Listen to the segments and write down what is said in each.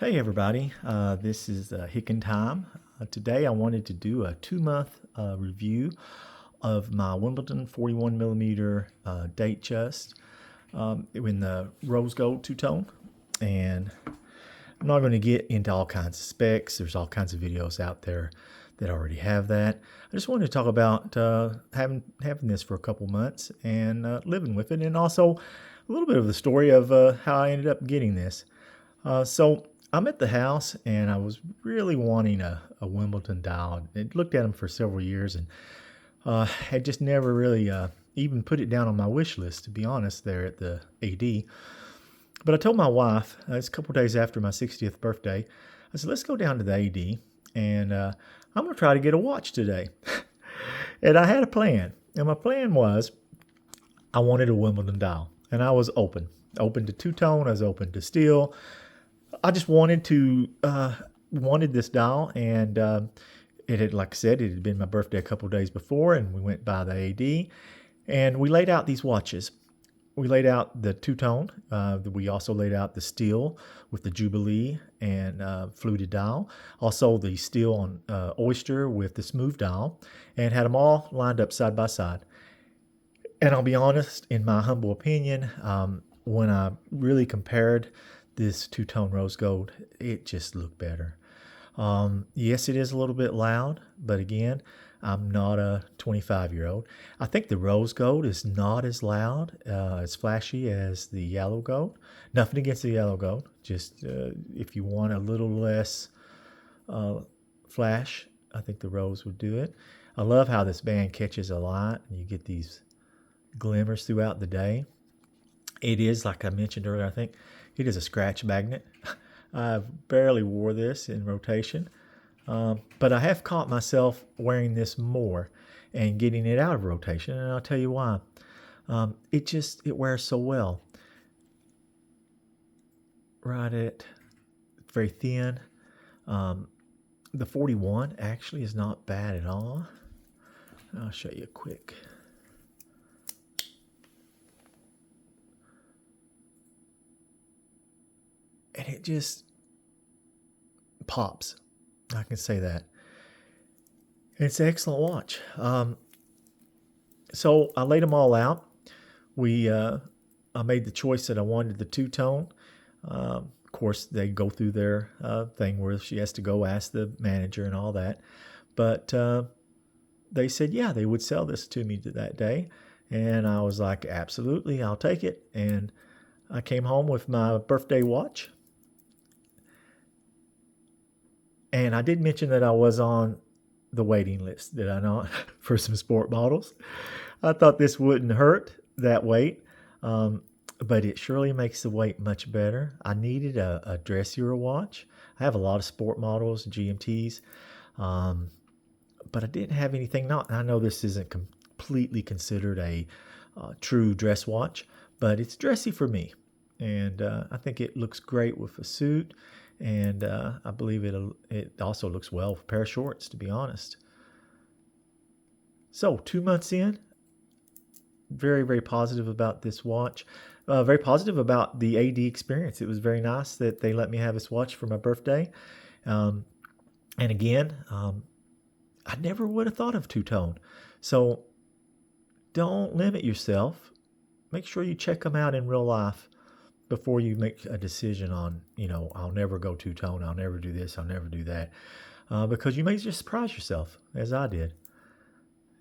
Hey everybody, this is Hickin Time. Today I wanted to do a 2-month review of my Wimbledon 41mm Datejust in the rose gold two-tone. And I'm not going to get into all kinds of specs. There's all kinds of videos out there that already have that. I just wanted to talk about having this for a couple months and living with it, and also a little bit of the story of how I ended up getting this. So I'm at the house and I was really wanting a Wimbledon dial. I looked at them for several years and had just never really even put it down on my wish list, to be honest, there at the AD. But I told my wife, it's a couple days after my 60th birthday, I said, let's go down to the AD and I'm going to try to get a watch today. And I had a plan. And my plan was I wanted a Wimbledon dial. And I was open to two-tone, I was open to steel. I just wanted this dial, and it had, like I said, it had been my birthday a couple of days before, and we went by the AD, and we laid out these watches. We laid out the two-tone. We also laid out the steel with the Jubilee and fluted dial. Also the steel on Oyster with the smooth dial, and had them all lined up side by side. And I'll be honest, in my humble opinion, when I really compared this two-tone rose gold, it just looked better. Yes, it is a little bit loud, but again, I'm not a 25-year-old. I think the rose gold is not as loud, as flashy as the yellow gold. Nothing against the yellow gold, just if you want a little less flash, I think the rose would do it. I love how this band catches a light and you get these glimmers throughout the day. It is, like I mentioned earlier, I think it is a scratch magnet. I barely wore this in rotation, but I have caught myself wearing this more and getting it out of rotation, and I'll tell you why. It wears so well. Right at very thin. The 41 actually is not bad at all. I'll show you quick. And it just pops. I can say that. It's an excellent watch. So I laid them all out. I made the choice that I wanted the two-tone. Of course, they go through their thing where she has to go ask the manager and all that. But they said, yeah, they would sell this to me that day. And I was like, absolutely, I'll take it. And I came home with my birthday watch. And I did mention that I was on the waiting list, did I not, for some sport models? I thought this wouldn't hurt, that weight, but it surely makes the weight much better. I needed a dressier watch. I have a lot of sport models, GMTs, but I didn't have anything. I know this isn't completely considered a true dress watch, but it's dressy for me. And I think it looks great with a suit. And I believe it also looks well with a pair of shorts, to be honest. So 2 months in, very, very positive about this watch. Very positive about the AD experience. It was very nice that they let me have this watch for my birthday. And again, I never would have thought of two-tone. So don't limit yourself. Make sure you check them out in real life before you make a decision on, I'll never go two-tone, I'll never do this, I'll never do that. Because you may just surprise yourself, as I did.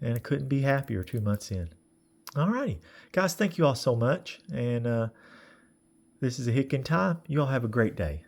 And I couldn't be happier 2 months in. Alrighty. Guys, thank you all so much. And this is a Hickin Time. You all have a great day.